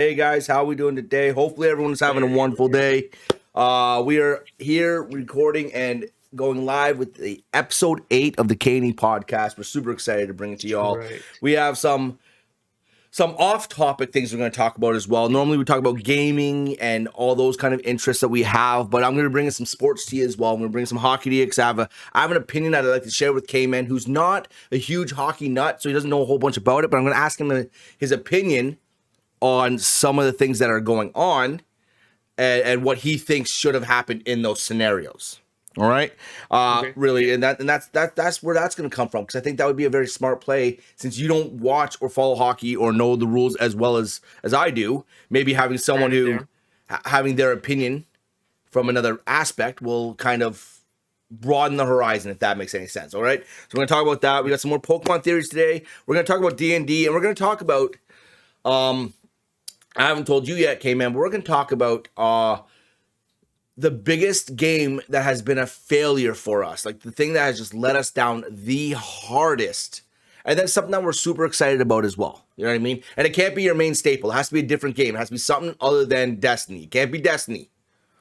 Hey guys, how are we doing today? Hopefully everyone's having a wonderful day. We are here recording and going live with the episode 8 of the KnE Podcast. We're super excited to bring it to y'all. Right. We have some off-topic things we're going to talk about as well. Normally we talk about gaming and all those kind of interests that we have, but I'm going to bring in some sports to you as well. I'm going to bring some hockey to you because I have an opinion that I'd like to share with KnE, who's not a huge hockey nut, so he doesn't know a whole bunch about it, but I'm going to ask him his opinion on some of the things that are going on and what he thinks should have happened in those scenarios. All right. Okay. Really, and that's where that's going to come from, because I think that would be a very smart play, since you don't watch or follow hockey or know the rules as well as I do. Maybe having someone who having their opinion from another aspect will kind of broaden the horizon, if that makes any sense. All right. So we're going to talk about that. We got some more Pokemon theories today. We're going to talk about D&D, and we're going to talk about I haven't told you yet, K-Man, but we're going to talk about the biggest game that has been a failure for us. Like the thing that has just let us down the hardest. And that's something that we're super excited about as well. You know what I mean? And it can't be your main staple. It has to be a different game. It has to be something other than Destiny. It can't be Destiny,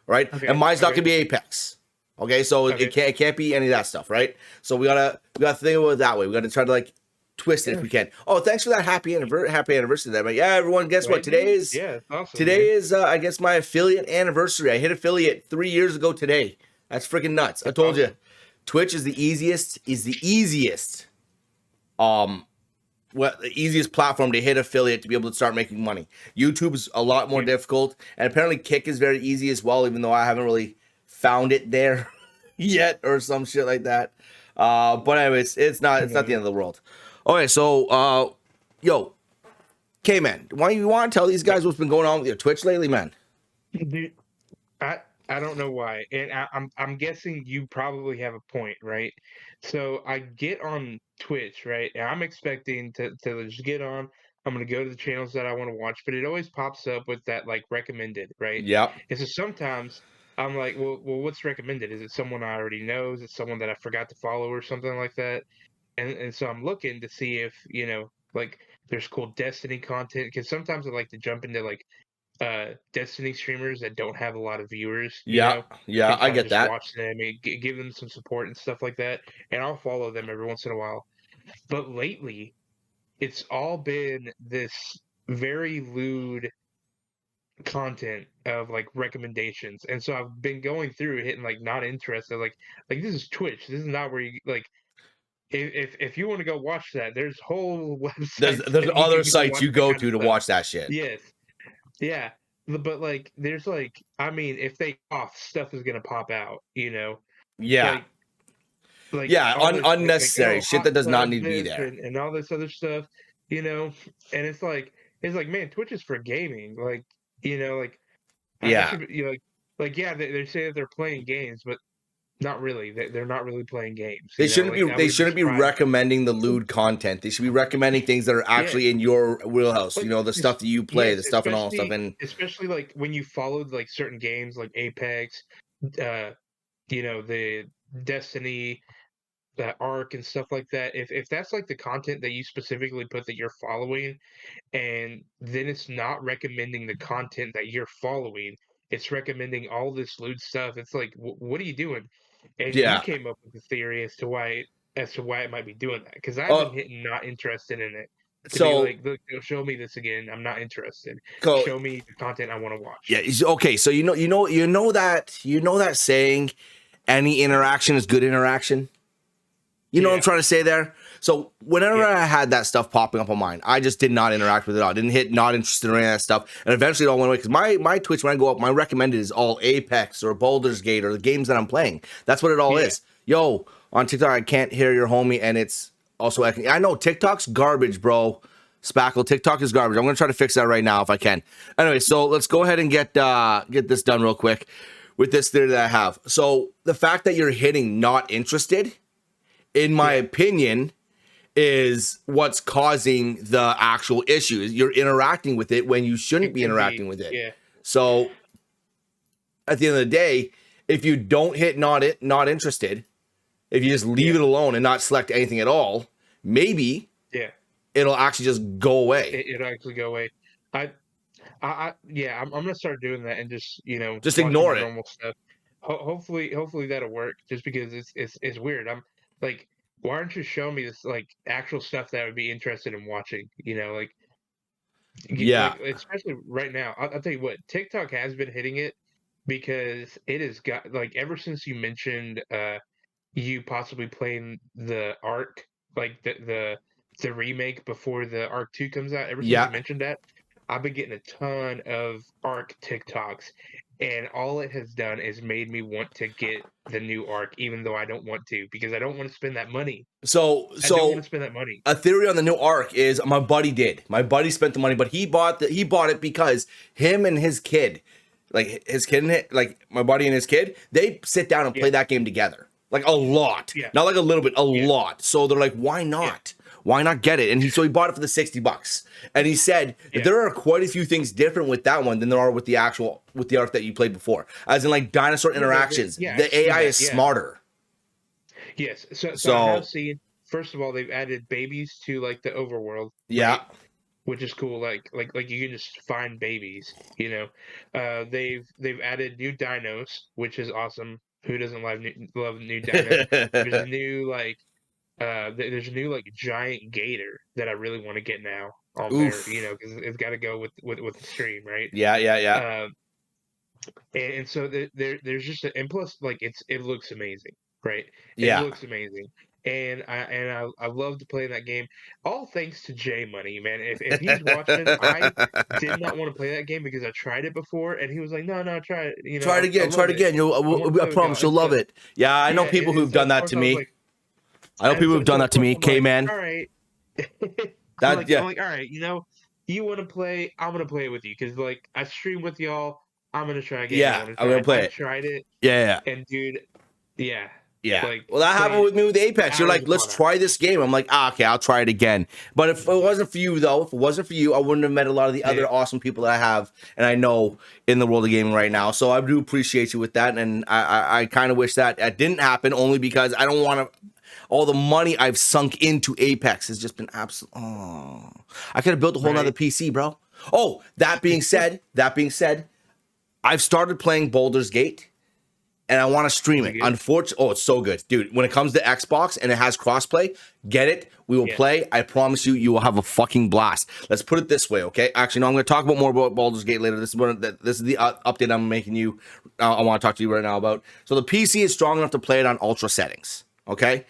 right? Okay. And mine's not going to be Apex. Okay, so it can't be any of that stuff, right? So we gotta think about it that way. We gotta try to like twist it if we can. Oh, thanks for that happy anniversary there. But yeah, everyone, guess what? Today is I guess my affiliate anniversary. I hit affiliate 3 years ago today. That's freaking nuts. I told you, Twitch is the easiest the easiest platform to hit affiliate to be able to start making money. YouTube's a lot more difficult, and apparently Kick is very easy as well, even though I haven't really found it there yet or some shit like that. But anyways, it's not the end of the world. Okay, so yo, K-Man, why you want to tell these guys what's been going on with your Twitch lately, man? Dude, I don't know why, and I'm guessing you probably have a point, right? So I get on Twitch, right, and I'm expecting to just get on. I'm gonna go to the channels that I want to watch, but it always pops up with that like recommended, right? Yep. And so sometimes I'm like, well, what's recommended? Is it someone I already know? Is it someone that I forgot to follow or something like that? And so I'm looking to see if like there's cool Destiny content, because sometimes I like to jump into like Destiny streamers that don't have a lot of viewers, Yeah, and I kind of get just that. watch them and give them some support and stuff like that. And I'll follow them every once in a while. But lately, it's all been this very lewd content of like recommendations, and so I've been going through hitting like not interested, like this is Twitch. This is not where you like. If you want to go watch that, there's whole There's websites there's that other you can sites watch you that go kind of to stuff. watch that shit. Yes, yeah, but like, there's like, I mean, if they off, stuff is gonna pop out, Yeah, like yeah, all this like unnecessary oh, shit hot that does not fuzz need to be this there. and all this other stuff, you know, and it's like man, Twitch is for gaming, like like I Yeah, should like yeah, they say that they're playing games, but not really. They're not really playing games, like I they wouldn't be shouldn't be surprised. recommending the lewd content. They should be recommending things that are Yes, actually in your wheelhouse. You like know, the stuff that you play, the yes, stuff and all stuff. And especially like when you followed like certain games like Apex, uh, the Destiny, that Arc and stuff like that. If that's like the content that you specifically put that you're following, and then it's not recommending the content that you're following, it's recommending all this lewd stuff. It's like, what are you doing? And you yeah, came up with the theory as to why it might be doing that, because I've been uh, hitting not interested in it, to be so like, look, show me this again. I'm not interested. go. Show me the content I want to Yeah, watch. okay. So you know that saying, any interaction is good interaction. You know what I'm Yeah, trying to say there? So whenever yeah, I had that stuff popping up on mine, I just did not interact with it at all. I didn't hit not interested in any of that stuff. And eventually it all went away, because my Twitch, when I go up, my recommended is all Apex or Baldur's Gate or the games that I'm playing. That's what it all yeah. is. Yo, on TikTok, I can't hear your homie, and it's also I know TikTok's garbage, bro. Spackle, TikTok is garbage. I'm gonna try to fix that right now if I can. Anyway, so let's go ahead and get this done real quick with this theory that I have. So the fact that you're hitting not interested, in my Yeah, opinion, is what's causing the actual issue. You're interacting with it when you shouldn't it be could be. interacting with it. Yeah, So at the end of the day, if you don't hit not interested, if you just leave yeah, it alone and not select anything at all, maybe yeah. it'll actually just go away. It'll actually go away. I I'm gonna start doing that and just Just watching my ignore it. normal stuff. Hopefully that'll work. Just because it's weird. I'm like, why aren't you showing me this like actual stuff that I would be interested in watching? Like Yeah. like especially right now. I'll tell you what, TikTok has been hitting it because it has got like ever since you mentioned you possibly playing the Arc, like the remake before the Arc 2 comes out. Ever since you Yeah. mentioned that, I've been getting a ton of Arc TikToks, and all it has done is made me want to get the new Arc, even though I don't want to, because I don't want to spend that money. So I don't want so to spend that money. a theory on the new arc is my buddy did. My buddy spent the money, but he bought it because him and his kid, like his kid and like my buddy and his kid, they sit down and Yeah, play that game together. Like a lot. yeah, Not like a little bit, a yeah, lot. So they're like, why yeah, not? Why not get it? And he bought it for the $60. And he said that yeah. there are quite a few things different with that one than there are with the arc that you played before. As in like dinosaur interactions. Yeah, I've The seen AI that. is Yeah, smarter. yes. So I have So seen. First of all, they've added babies to like the overworld, yeah. right? Which is cool. Like you can just find babies. They've added new dinos, which is awesome. Who doesn't love new dinos? There's a new like there's a new like giant gator that I really want to get now on there. Oof. Because it's got to go with the stream, right? Yeah, yeah, yeah. Um, and so there's just and plus like it looks amazing, right? It Yeah. looks amazing. And I love to play that game. All thanks to J Money, man. If he's watching, I did not want to play that game because I tried it before, and he was like, "No, no, try it. Try it I again. Try love it it. again. I want to I play with y'all." promise you'll love it. Yeah, I know Yeah, people and who've so done of that course to I was me. like, I know and people so who've done so that of to course me. I'm K like, man. all right. That yeah. I'm like, all right, you want to play? I'm gonna play with you because like I stream with y'all. I'm gonna try a game I Yeah, want to I'm try. gonna And play I it. tried it, Yeah, yeah. and dude, yeah, Yeah. like Well, that happened played with me with Apex. You're hours like, let's upon try hours. this game. I'm like, okay, I'll try it again. But if it wasn't for you, though, if it wasn't for you, I wouldn't have met a lot of the Yeah, other awesome people that I have and I know in the world of gaming right now. So I do appreciate you with that. And I kind of wish that didn't happen only because I don't want to. All the money I've sunk into Apex has just been absolute. Oh, I could have built a whole nother right. PC, bro. Oh, that being said, I've started playing Baldur's Gate and I want to stream Is it it. good? Unfortunately, oh, it's so good, dude. When it comes to Xbox and it has crossplay, get it. We will Yeah, play. I promise you, you will have a fucking blast. Let's put it this way, okay? Actually, no, I'm going to talk about more about Baldur's Gate later. This is the update I'm making you. I want to talk to you right now about. So the PC is strong enough to play it on ultra settings, okay?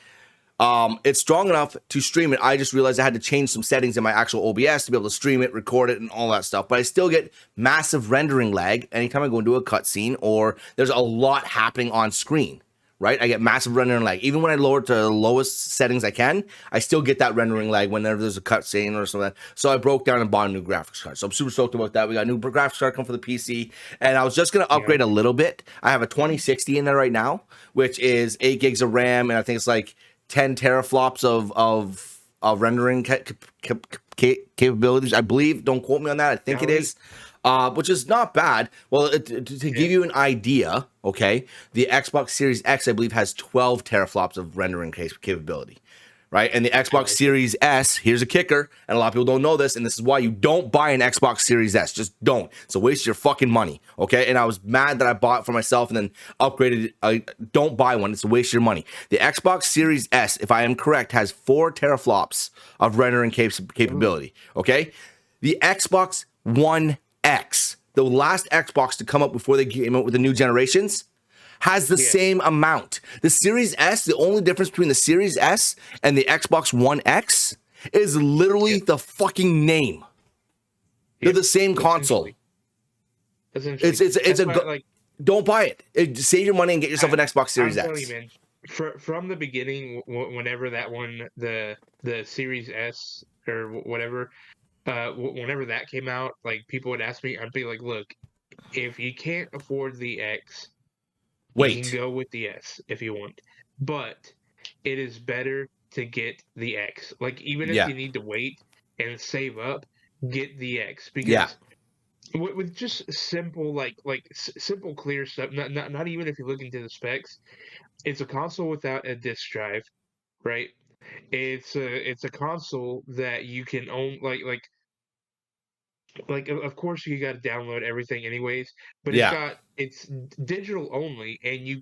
It's strong enough to stream it. I just realized I had to change some settings in my actual OBS to be able to stream it, record it, and all that stuff. But I still get massive rendering lag anytime I go into a cutscene or there's a lot happening on screen, right? I get massive rendering lag. Even when I lower it to the lowest settings I can, I still get that rendering lag whenever there's a cutscene or something. So I broke down and bought a new graphics card. So I'm super stoked about that. We got a new graphics card coming for the PC. And I was just going to yeah. upgrade a little bit. I have a 2060 in there right now, which is 8 gigs of RAM. And I think it's like 10 teraflops of rendering capabilities, I believe. Don't quote me on that. I think it Golly. is, which is not bad. Well, to Yeah. give you an idea, okay, the Xbox Series X, I believe, has 12 teraflops of rendering capability. Right. And the Xbox Gotcha. Series S, here's a kicker, and a lot of people don't know this, and this is why you don't buy an Xbox Series S. Just don't. It's a waste of your fucking money. Okay. And I was mad that I bought it for myself and then upgraded. Don't buy one. It's a waste of your money. The Xbox Series S, if I am correct, has 4 teraflops of rendering Ooh. capability. Okay. The Xbox One X, the last Xbox to come up before they came out with the new generations, has the Yeah. same amount. The Series S, the only difference between the Series S and the Xbox One X is literally Yep. the fucking name. They're Yep. the same console. Essentially. Essentially. It's That's a why like don't buy it. Save your money and get yourself I an Xbox I'm Series telling you, X. man. From the beginning, whenever that one, the Series S or whatever, whenever that came out, like people would ask me, I'd be like, look, if you can't afford the X, you can Wait. go with the S if you want, but it is better to get the X. Like even if Yeah. you need to wait and save up, get the X Yeah. because with just simple simple clear stuff. Not even if you look into the specs. It's a console without a disk drive, right? It's a console that you can own like of course you got to download everything anyways, but Yeah. it's digital only, and you You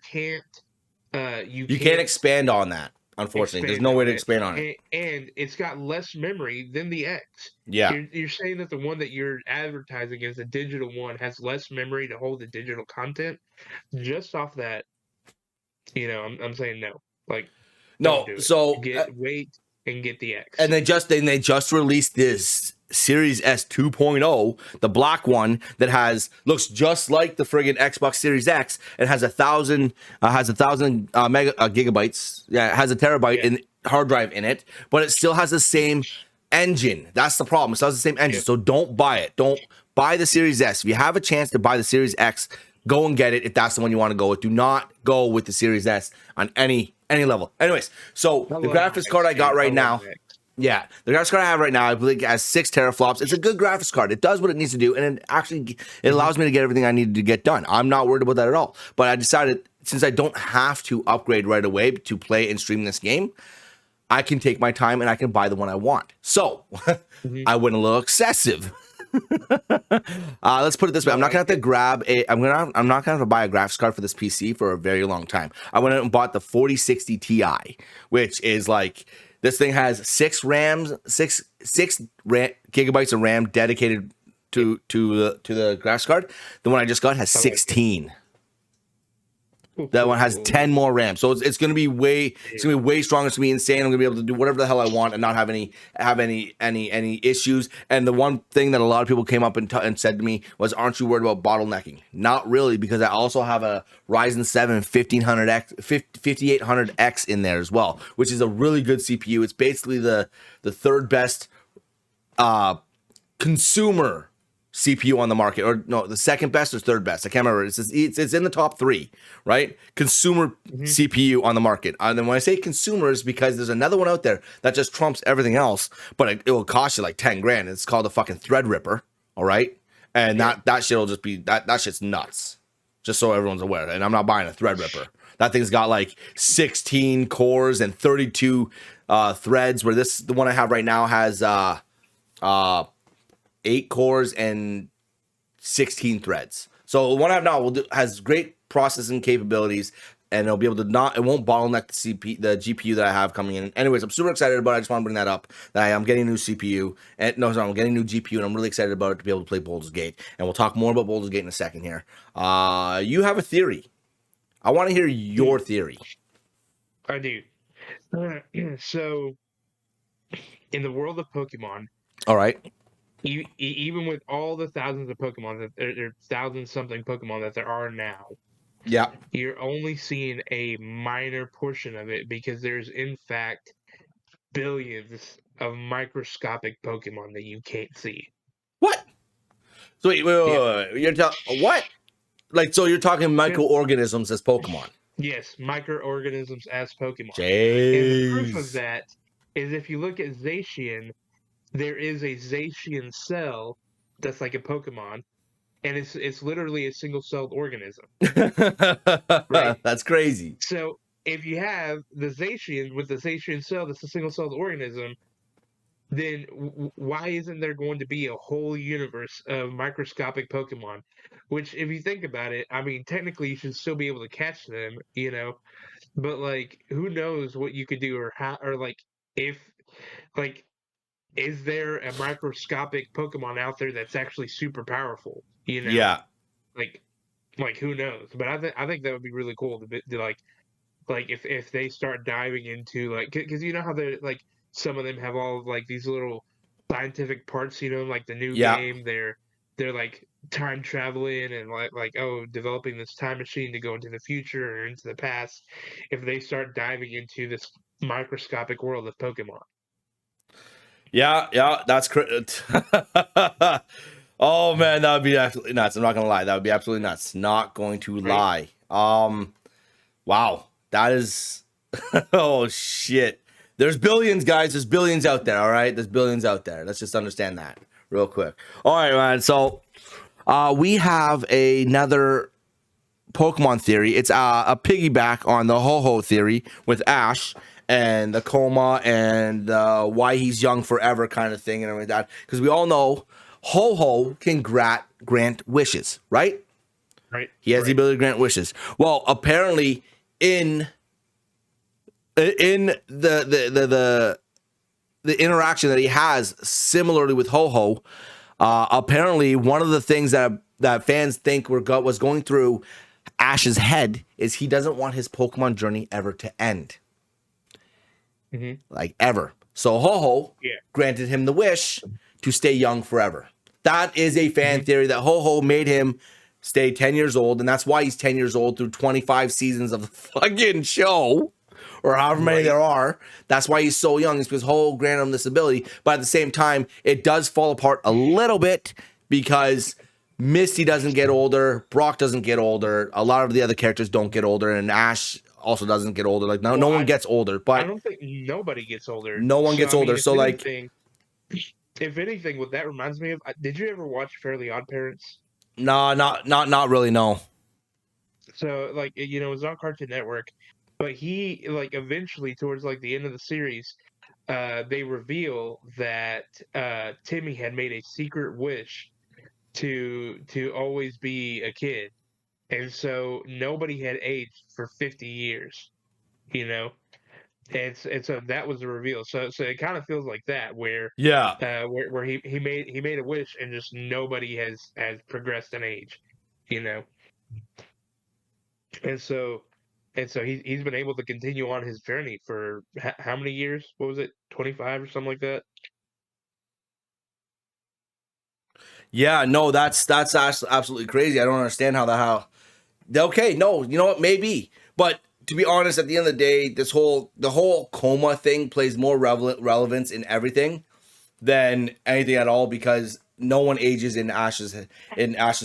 can't can't expand on that, unfortunately. There's expand no way on to it, expand on it. and it's got less memory than the X. Yeah. You're saying that the one that you're advertising as a digital one has less memory to hold the digital content? Just off that, I'm saying no. Like, don't No, do it. so Wait and get the and X. they just released this Series S 2.0, the black one that looks just like the friggin' Xbox Series X. It has 1,000 mega gigabytes. Yeah, it has a terabyte Yeah. in hard drive in it, but it still has the same engine. That's the problem. It still has the same engine. Yep. So don't buy it. Don't buy the Series S. If you have a chance to buy the Series X, go and get it if that's the one you want to go with. Do not go with the Series S on any level. Anyways, so I the love graphics the card X, I got dude. I right love now. the X. Yeah, the graphics card I have right now, I believe, has 6 teraflops. It's a good graphics card. It does what it needs to do, and it allows me to get everything I needed to get done. I'm not worried about that at all. But I decided, since I don't have to upgrade right away to play and stream this game, I can take my time and I can buy the one I want. So Mhm. I went a little excessive. Let's put it this way: I'm not gonna have to grab a. I'm not gonna have to buy a graphics card for this PC for a very long time. I went out and bought the 4060 Ti, which is like, this thing has 6 gigabytes of RAM dedicated to the graphics card. The one I just got has I like it. 16. That one has 10 more RAM, so it's gonna be way stronger. It's gonna be insane. I'm gonna be able to do whatever the hell I want and not have any issues. And the one thing that a lot of people came up and said to me was, "Aren't you worried about bottlenecking?" Not really, because I also have a Ryzen 7 5800X in there as well, which is a really good CPU. It's basically the third best consumer CPU on the market, or no, the second best or third best. I can't remember. It's in the top 3, right? Consumer CPU on the market. And then when I say consumers, because there's another one out there that just trumps everything else, but it will cost you like 10 grand. It's called the fucking Threadripper. All right, and that shit will just be that shit's nuts. Just so everyone's aware. And I'm not buying a Threadripper. That thing's got like 16 cores and 32 threads. Where the one I have right now has 8 cores and 16 threads. So the one I have now has great processing capabilities, and it'll be able to it won't bottleneck the GPU that I have coming in. Anyways, I'm super excited about it. I just want to bring that up, that I'm getting a new CPU, and I'm getting a new GPU, and I'm really excited about it to be able to play Baldur's Gate. And we'll talk more about Baldur's Gate in a second here. You have a theory. I want to hear your theory. I do. So, in the world of Pokemon, All right. even with all the thousands of Pokemon there thousand something Pokemon that there are now, Yeah. you're only seeing a minor portion of it, because there's in fact billions of microscopic Pokemon that you can't see. What? So wait. You're what? Like, so you're talking microorganisms as Pokemon? Yes, microorganisms as Pokemon. And the proof of Jeez. that is, if you look at Zacian, there is a Zacian cell that's like a Pokemon, and it's literally a single-celled organism. Right? That's crazy. So if you have the Zacian with the Zacian cell that's a single-celled organism, then why isn't there going to be a whole universe of microscopic Pokemon? Which, if you think about it, I mean, technically you should still be able to catch them, but like, who knows what you could do, or how, or like, if, like, is there a microscopic Pokemon out there that's actually super powerful? Yeah. Like, who knows? But I think that would be really cool to like if they start diving into, like, because you know how they're like, some of them have all of, like, these little scientific parts, like the new Yeah. game, they're like time traveling, and like, oh, developing this time machine to go into the future or into the past. If they start diving into this microscopic world of Pokemon. Yeah. That's oh man, that would be absolutely nuts. I'm not gonna lie. That would be absolutely nuts. Not going to lie. Wow. That is oh shit. There's billions, guys. There's billions out there. All right. There's billions out there. Let's just understand that real quick. All right, man. So we have another Pokemon theory. It's a piggyback on the Ho-Ho theory with Ash and the coma and why he's young forever kind of thing and everything like that. Because we all know Ho-Ho can grant wishes, right? Right. He has the ability to grant wishes. Well, apparently in the interaction that he has similarly with Ho-Ho, apparently one of the things that fans think was going through Ash's head is he doesn't want his Pokemon journey ever to end. Like ever. So Ho-Ho granted him the wish to stay young forever. That is a fan theory that Ho-Ho made him stay 10 years old, and that's why he's 10 years old through 25 seasons of the fucking show, or however many there are. That's why he's so young. It's because Ho-Ho granted him this ability, but at the same time, it does fall apart a little bit because Misty doesn't get older, Brock doesn't get older, a lot of the other characters don't get older, and Ash also doesn't get older. Like no one gets older, but I don't think nobody gets older. No one gets older. So like, if anything, what that reminds me of, did you ever watch Fairly Odd Parents? No, not really. No. So like, it was on Cartoon Network, but he like eventually towards like the end of the series, they reveal that Timmy had made a secret wish to always be a kid, and so nobody had aged for 50 years, and so that was the reveal. So it kind of feels like that, where where he made a wish and just nobody has progressed in age, and so he's been able to continue on his journey for how many years? What was it, 25 or something like that? Yeah, no, that's absolutely crazy. I don't understand how. Okay, no, you know what? Maybe, but to be honest, at the end of the day, the whole coma thing plays more relevance in everything than anything at all, because no one ages in Ash's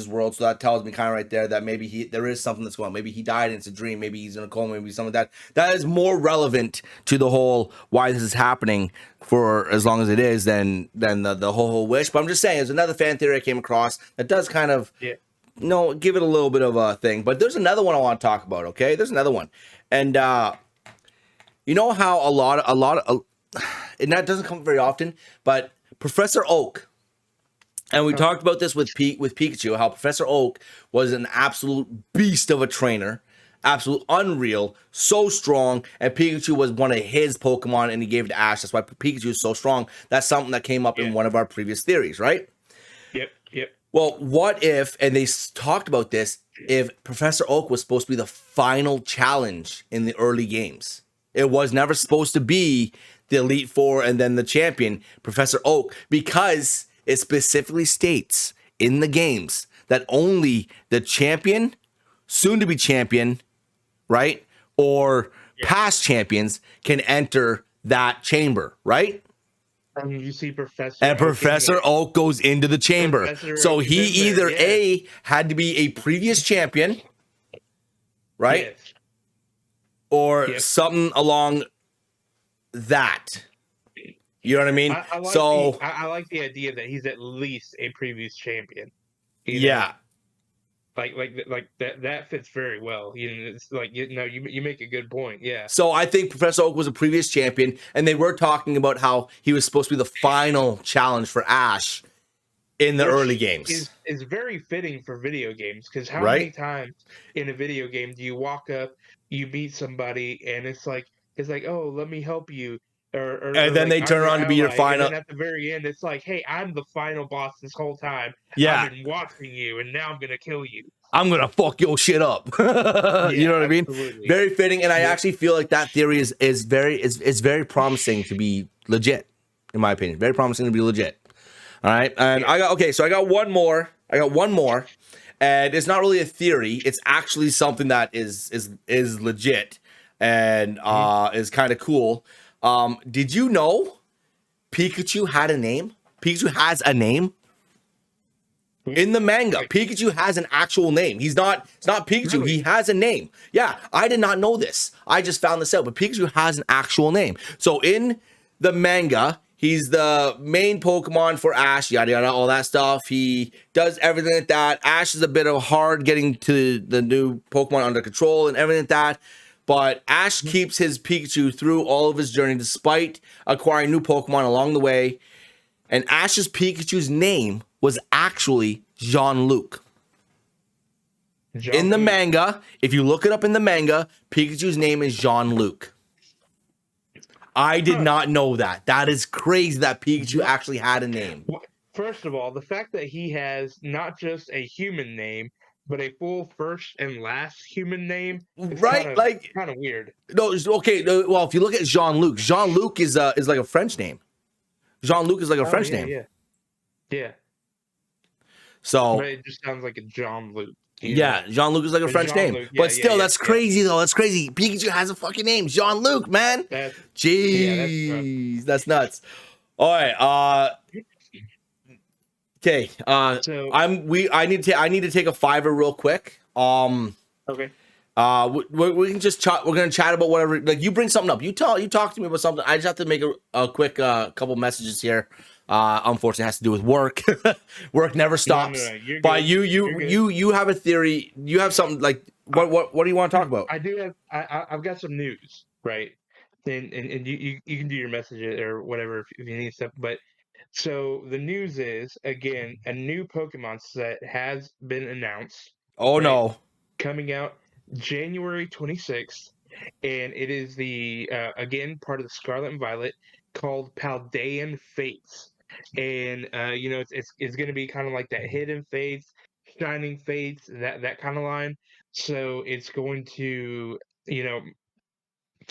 world. So that tells me kind of right there that maybe there is something that's going on. Maybe he died and it's a dream. Maybe he's in a coma. Maybe something like that. That is more relevant to the whole why this is happening for as long as it is than the whole wish. But I'm just saying, there's another fan theory I came across that does kind of give it a little bit of a thing. But there's another one I want to talk about. Okay, there's another one, and you know how a lot of and that doesn't come very often, but Professor Oak. And we talked about this with Pikachu, how Professor Oak was an absolute beast of a trainer, absolute unreal, so strong, and Pikachu was one of his Pokemon, and he gave it to Ash. That's why Pikachu is so strong. That's something that came up in one of our previous theories, right? Yep. Well, what if, and they talked about this, if Professor Oak was supposed to be the final challenge in the early games? It was never supposed to be the Elite Four and then the champion, Professor Oak, because it specifically states in the games that only the champion, soon to be champion, right? Or past champions can enter that chamber, right? And you see Professor Oak goes into the chamber. So he either A, had to be a previous champion, right? Yes. Or something along that. You know what I mean? I like the idea that he's at least a previous champion. Yeah. Like that fits very well. It's like you make a good point. Yeah. So I think Professor Oak was a previous champion, and they were talking about how he was supposed to be the final challenge for Ash in the early games. Is very fitting for video games, because how many times in a video game do you walk up, you meet somebody, and it's like, oh, let me help you. And then they turn around to be your final. And then at the very end, it's like, hey, I'm the final boss this whole time. Yeah. I've been watching you, and now I'm going to kill you. I'm going to fuck your shit up. You know what I mean? Absolutely. Very fitting. And I actually feel like that theory is very promising to be legit, in my opinion. Very promising to be legit. All right. And I got one more. And it's not really a theory. It's actually something that is legit and is kind of cool. Did you know Pikachu had a name? Pikachu has a name in the manga. Pikachu has an actual name. It's not Pikachu. Really? He has a name. Yeah, I did not know this. I just found this out. But Pikachu has an actual name. So in the manga, he's the main Pokemon for Ash, yada yada, all that stuff. He does everything like that. Ash is a bit of hard getting to the new Pokemon under control and everything like that. But Ash keeps his Pikachu through all of his journey, despite acquiring new Pokemon along the way. And Ash's Pikachu's name was actually Jean-Luc. In the manga, if you look it up in the manga, Pikachu's name is Jean-Luc. I did not know that. That is crazy that Pikachu actually had a name. First of all, the fact that he has not just a human name, but a full first and last human name is Right? kind of weird. No, okay. Well, if you look at Jean-Luc, Jean-Luc is like a French name. Jean-Luc is like a French name. Yeah. So, but it just sounds like a Jean-Luc. Yeah, Jean-Luc is like a French name. But still, that's crazy, though. That's crazy. Pikachu has a fucking name. Jean-Luc, man. Jeez. That's nuts. All right. Okay. I need to take a $5 real quick. Okay. We can just chat. We're gonna chat about whatever. Like, you bring something up. You talk to me about something. I just have to make a quick couple messages here. Unfortunately, it has to do with work. Work never stops. No, but you have a theory. You have something like what do you want to talk about? I do have. I've got some news, right? And you can do your message or whatever if you need stuff. But so the news is, again, a new Pokemon set has been announced. Oh, right? No. Coming out January 26th, and it is the again part of the Scarlet and Violet, called Paldean Fates. And it's going to be kind of like that Hidden Fates, Shining Fates, that kind of line. So it's going to,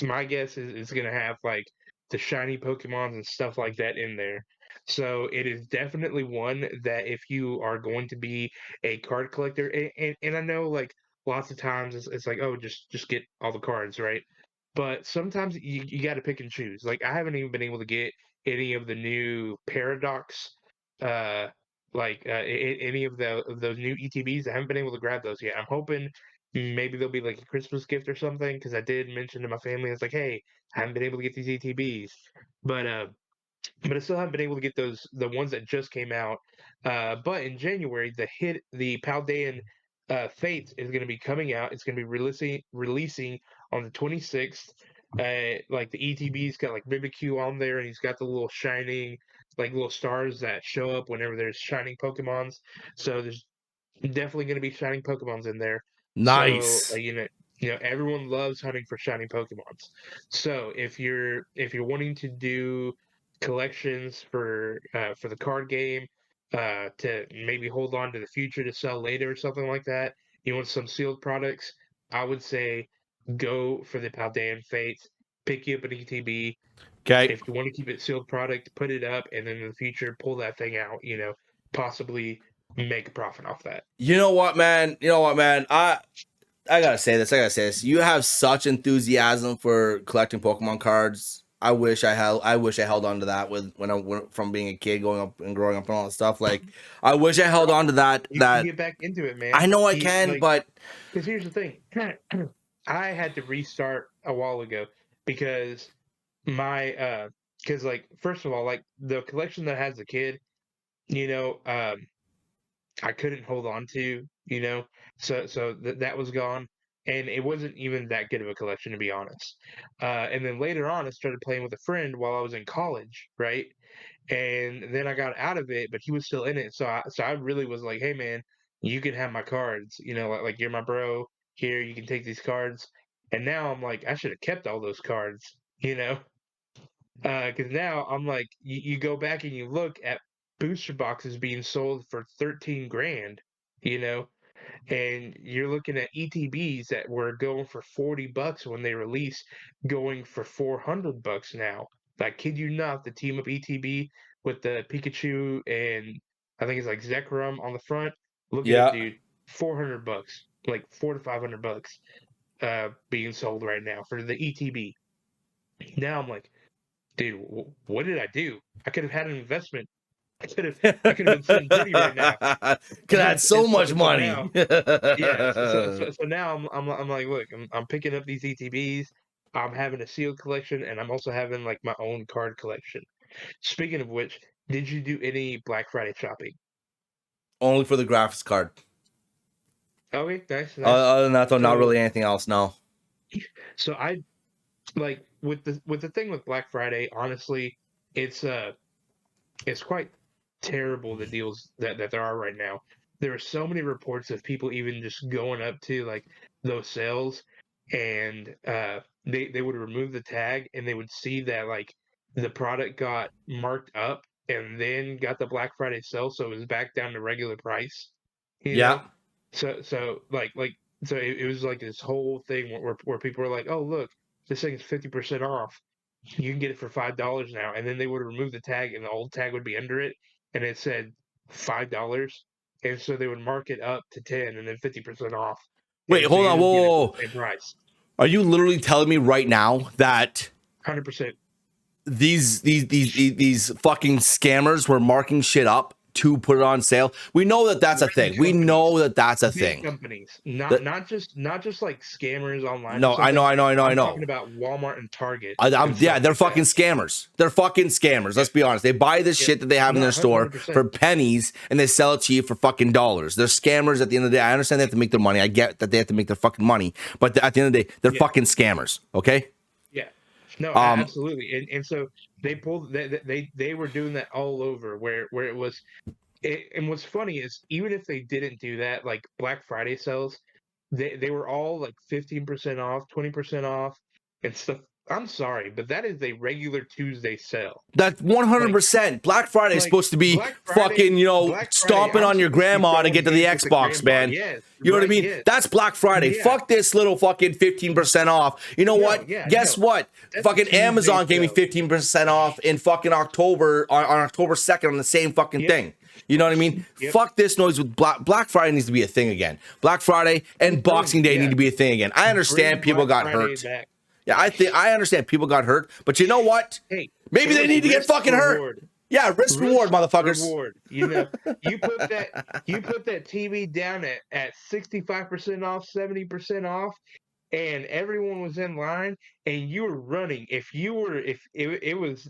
my guess is it's going to have like the shiny Pokemons and stuff like that in there. So it is definitely one that if you are going to be a card collector, and I know like lots of times it's like, oh, just get all the cards, right? But sometimes you got to pick and choose. Like, I haven't even been able to get any of the new Paradox, any of those new ETBs. I haven't been able to grab those yet. I'm hoping maybe they'll be like a Christmas gift or something, because I did mention to my family, I was like, hey, I haven't been able to get these ETBs, but I still haven't been able to get the ones that just came out. But in January, the Paldean Fates is going to be coming out. It's going to be releasing on the 26th. Like the ETB's got like Mimikyu on there, and he's got the little shining, like little stars that show up whenever there's shining Pokemons. So there's definitely going to be shining Pokemons in there. Nice. So everyone loves hunting for shining Pokemons. So if you're wanting to do collections for the card game, to maybe hold on to the future to sell later or something like that, you want some sealed products, I would say go for the Paldean Fates. Pick you up an ETB. Okay. If you want to keep it sealed product, put it up, and then in the future pull that thing out. Possibly make a profit off that. You know what, man? I gotta say this. You have such enthusiasm for collecting Pokemon cards. I wish I held on to that from being a kid, growing up and all that stuff. Like, I wish I held on to that. You can get back into it, man. I know I can, but because here's the thing, I had to restart a while ago because like, first of all, like the collection that has a kid, I couldn't hold on to, so that was gone, and it wasn't even that good of a collection, to be honest. And then later on, I started playing with a friend while I was in college, right? And then I got out of it, but he was still in it, so I really was like, hey man, you can have my cards, like you're my bro. Here, you can take these cards. And now I'm like, I should have kept all those cards, because now I'm like, you go back and you look at booster boxes being sold for 13 grand, and you're looking at ETBs that were going for $40 when they released, going for $400 now. I kid you not, the team up ETB with the Pikachu and I think it's like Zekrom on the front. Look at it, dude. $400, like $400 to $500, being sold right now for the ETB. Now I'm like, dude, what did I do? I could have had an investment. I could have been sitting pretty right now. Could have had so much money. Now, so now I'm like, look, I'm picking up these ETBs. I'm having a sealed collection, and I'm also having like my own card collection. Speaking of which, did you do any Black Friday shopping? Only for the graphics card. Okay, nice. Other than that, though, not really anything else. No. So I like with the thing with Black Friday. Honestly, it's it's quite terrible the deals that there are right now. There are so many reports of people even just going up to like those sales, and they would remove the tag and they would see that like the product got marked up and then got the Black Friday sale, so it was back down to regular price. You Yeah. know, so it was like this whole thing where people were like, oh look, this thing is 50% off, you can get it for $5 now. And then they would remove the tag and the old tag would be under it and it said $5. And so they would mark it up to 10 and then 50% off. Wait, And so hold you on. just Whoa, get it whoa, for whoa. the same price. Are you literally telling me right now that 100%. these fucking scammers were marking shit up to put it on sale? We know that that's a thing. We know that that's a Big thing. companies, That, not just like scammers online or no, I something. know. I'm talking about Walmart and Target and Yeah, stuff they're like that. fucking scammers. They're fucking scammers. Let's be honest. They buy this shit that they have in their store 100%. for pennies and they sell it to you for fucking dollars. They're scammers at the end of the day. I understand they have to make their money. I get that they have to make their fucking money, but at the end of the day, they're fucking scammers. Okay. Yeah, no, Um. absolutely, and so they pulled they were doing that all over where it was, and what's funny is even if they didn't do that, like Black Friday sales, they were all like 15% off, 20% off, and stuff. I'm sorry, but that is a regular Tuesday sale. That's Like 100%. Black Friday is like supposed to be Black Friday, fucking, Black Friday. stomping I'm on your supposed to be grandma to throwing get to the hands with the Xbox, grandma. man. Yes, You know what I right. mean? Yes, That's Black Friday. yeah. Fuck this little fucking 15% off. You know what? Yeah, Guess no. what? That's Fucking Tuesday Amazon gave me sale. 15% off in fucking October on October 2nd on the same fucking thing. You know what I mean? Yep. Fuck this noise with Black Friday needs to be a thing again. Black Friday and Boxing Day need to be a thing again. I understand people got hurt. Back. Yeah, I understand people got hurt, but you know what? Hey, maybe they need to get fucking hurt. Yeah, risk reward, motherfuckers. Reward. You know, you put that TV down at 65% off, 70% off, and everyone was in line and you were running. If it was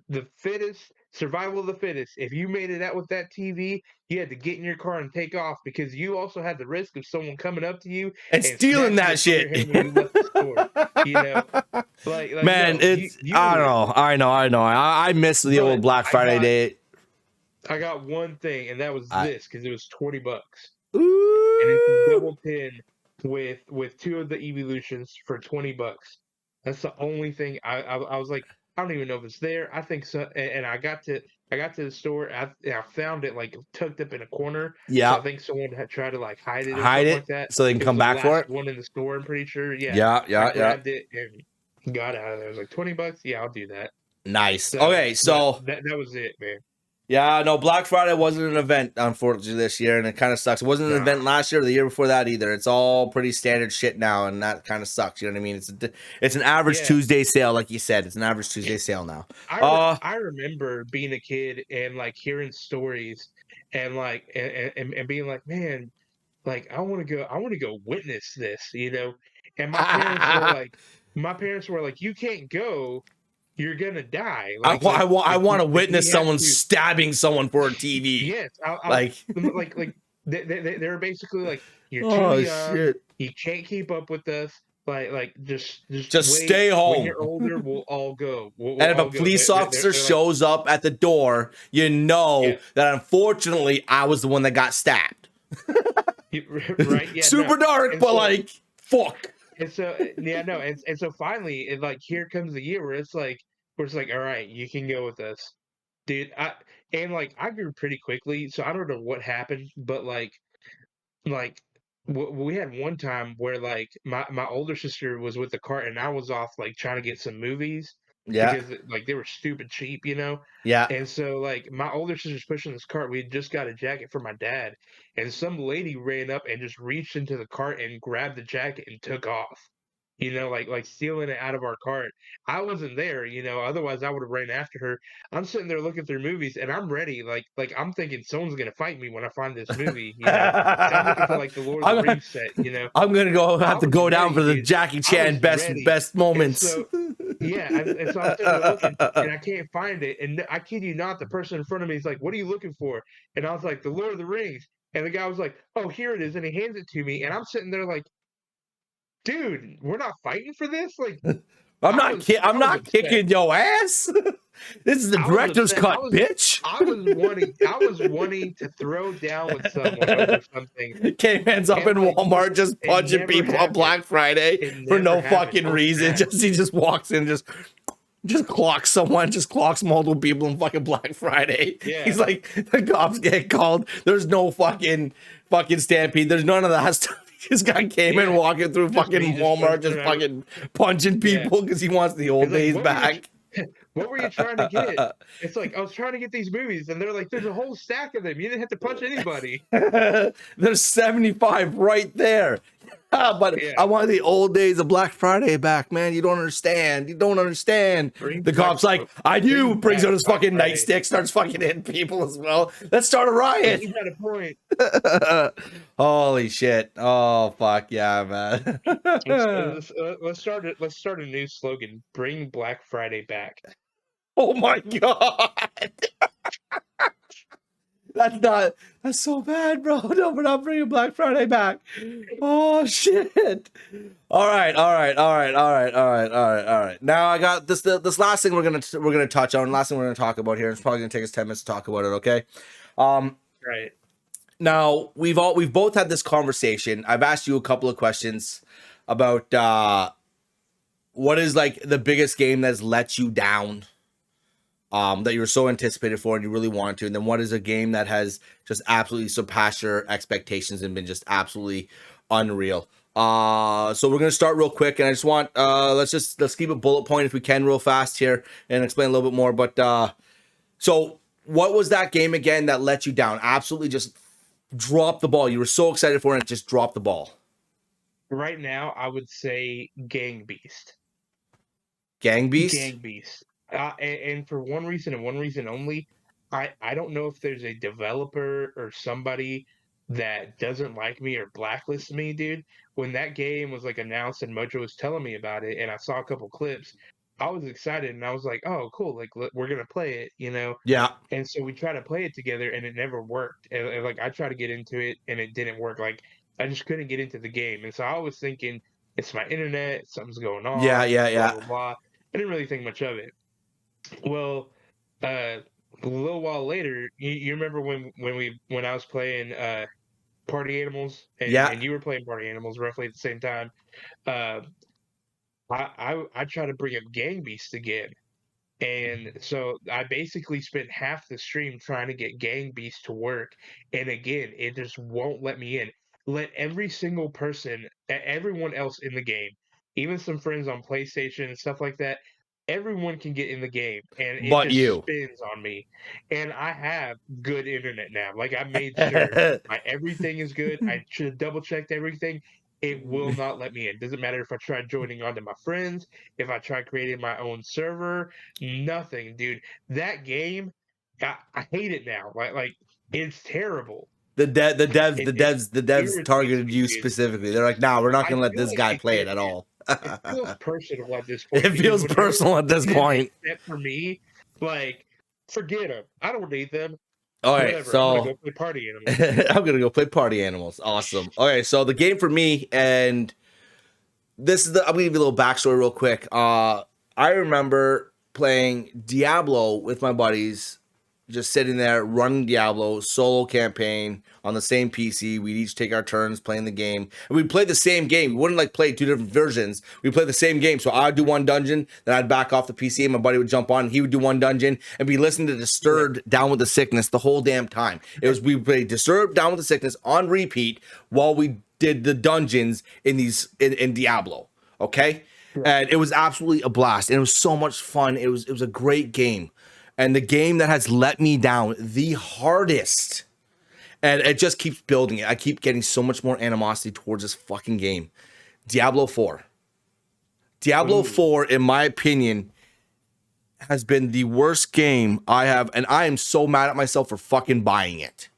the fittest, survival of the fittest. If you made it out with that TV, you had to get in your car and take off because you also had the risk of someone coming up to you and stealing snatching that it from your shit. hand when you left the store. You know, Man, no, it's I know. I miss the old Black Friday day. I got one thing, and that was this because it was $20, Ooh. and it's a double pin with two of the evolutions for $20. That's the only thing I was like, I don't even know if it's there. I think so, and I got to the store. I found it like tucked up in a corner. Yeah. So I think someone had tried to like hide it or Hide something it like that. so they can It come was the back for last it. one in the store. I'm pretty sure. Yeah. I grabbed it and got out of there. I was like $20. Yeah, I'll do that. Nice. Okay, so that was it, man. yeah, no, Black Friday wasn't an event, unfortunately, this year, and it kind of sucks. It wasn't an event last year or the year before that either. It's all pretty standard shit now, and that kind of sucks. You know what I mean? It's an average Tuesday sale, like you said. It's an average Tuesday sale now. I remember being a kid and like hearing stories and like and being like, man, like I want to go witness this, you know. And my parents were like, you can't go, you're gonna die. I want to witness someone to. stabbing someone for a TV. Yes, like they were basically like, you're too young, shit. you can't keep up with us. Just wait. Stay home. When you're older, we'll all go. We'll and if all a police officer they're shows up at the door, you know that unfortunately I was the one that got stabbed. Right? Yeah. Super dark, and but so, like fuck. And so no, and so finally, it like here comes the year where it's like all right, you can go with us, dude. I grew pretty quickly, so I don't know what happened, but like we had one time where like my older sister was with the cart and I was off like trying to get some movies. Yeah. Because like they were stupid cheap, you know? Yeah. And so like my older sister's pushing this cart. We had just got a jacket for my dad. And some lady ran up and just reached into the cart and grabbed the jacket and took off. You know, like stealing it out of our cart. I wasn't there, you know, otherwise I would have ran after her. I'm sitting there looking through movies and I'm ready, like I'm thinking someone's gonna fight me when I find this movie, you know. I'm looking for like the Lord of the Rings set, you know. I'm gonna have to go down for the Jackie Chan best moments. And so, yeah, and so I'm sitting there looking and I can't find it. And I kid you not, the person in front of me is like, "What are you looking for?" And I was like, "The Lord of the Rings." And the guy was like, "Oh, here it is," and he hands it to me, and I'm sitting there like, dude, we're not fighting for this? Like, I'm I was not upset. kicking your ass. This is the director's cut, bitch. I was wanting to throw down with someone over something, K-Man's up and in like Walmart just it punching never people on happened. Black Friday It for never no happened. fucking I was reason. mad. He just walks in, just clocks someone, just clocks multiple people on fucking Black Friday. Yeah. He's like, the cops get called. There's no fucking stampede. There's none of that stuff. He just got K-Man walking through fucking Walmart, just fucking punching people because he wants the old days back. What were you trying to get? It's like, I was trying to get these movies, and they're like, there's a whole stack of them. You didn't have to punch anybody. There's 75 right there. But Yeah. I want the old days of Black Friday back, man. You don't understand. The cop's like, I do. Brings out his fucking nightstick, starts fucking hitting people as well. Let's start a riot. You got a point. Holy shit. Oh, fuck yeah, man. Let's start a new slogan. Bring Black Friday back. Oh my God. That's so bad, bro. No, we're not bringing Black Friday back. Oh shit. All right. Now I got this last thing we're gonna touch on, last thing we're gonna talk about here. It's probably gonna take us 10 minutes to talk about it, okay? Right. Now we've both had this conversation. I've asked you a couple of questions about what is like the biggest game that's let you down. That you were so anticipated for and you really wanted to, and then what is a game that has just absolutely surpassed your expectations and been just absolutely unreal. So we're gonna start real quick, and I just want let's keep a bullet point if we can real fast here and explain a little bit more. But so what was that game again that let you down? Absolutely just dropped the ball. You were so excited for it, and just dropped the ball. Right now, I would say Gang Beast. Gang Beast? Gang Beast. And for one reason and one reason only, I don't know if there's a developer or somebody that doesn't like me or blacklists me, dude. When that game was like announced and Mojo was telling me about it, and I saw a couple clips, I was excited and I was like, "Oh, cool! Like we're gonna play it, you know?" Yeah. And so we tried to play it together, and it never worked. And like I tried to get into it, and it didn't work. Like I just couldn't get into the game, and so I was thinking, it's my internet, something's going on. Yeah. Blah blah blah. I didn't really think much of it. Well, a little while later, you remember when I was playing Party Animals and you were playing Party Animals roughly at the same time. I tried to bring up Gang Beasts again, and so I basically spent half the stream trying to get Gang Beasts to work, and again, it just won't let me in. Let every single person, everyone else in the game, even some friends on PlayStation and stuff like that, everyone can get in the game, and it But just you. spins on me. And I have good internet now. Like I made sure my everything is good. I should have double checked everything. It will not let me in. Doesn't matter if I try joining onto my friends, if I try creating my own server, nothing, dude. That game, I hate it now. Like it's terrible. The devs targeted you specifically. They're like, "Nah, we're not gonna let this guy play it at all." It feels personal at this point. It feels personal at this point. For me, like, forget them. I don't need them. All right, Whatever. so I'm gonna go play Party Animals. I'm gonna go play Party Animals. Awesome. Okay, so the game for me, and this is I'm gonna give you a little backstory real quick. I remember playing Diablo with my buddies, just sitting there running Diablo solo campaign on the same PC. We'd each take our turns playing the game, and we'd play the same game. We wouldn't like play two different versions. We play the same game. So I'd do one dungeon, then I'd back off the PC, and my buddy would jump on, and he would do one dungeon, and we listened to Disturbed Down with the Sickness the whole damn time. We played Disturbed Down with the Sickness on repeat while we did the dungeons in Diablo. Okay, and it was absolutely a blast, and it was so much fun. It was a great game. And the game that has let me down the hardest, and it just keeps building it. I keep getting so much more animosity towards this fucking game. Diablo 4. Diablo 4, in my opinion, has been the worst game I have, and I am so mad at myself for fucking buying it.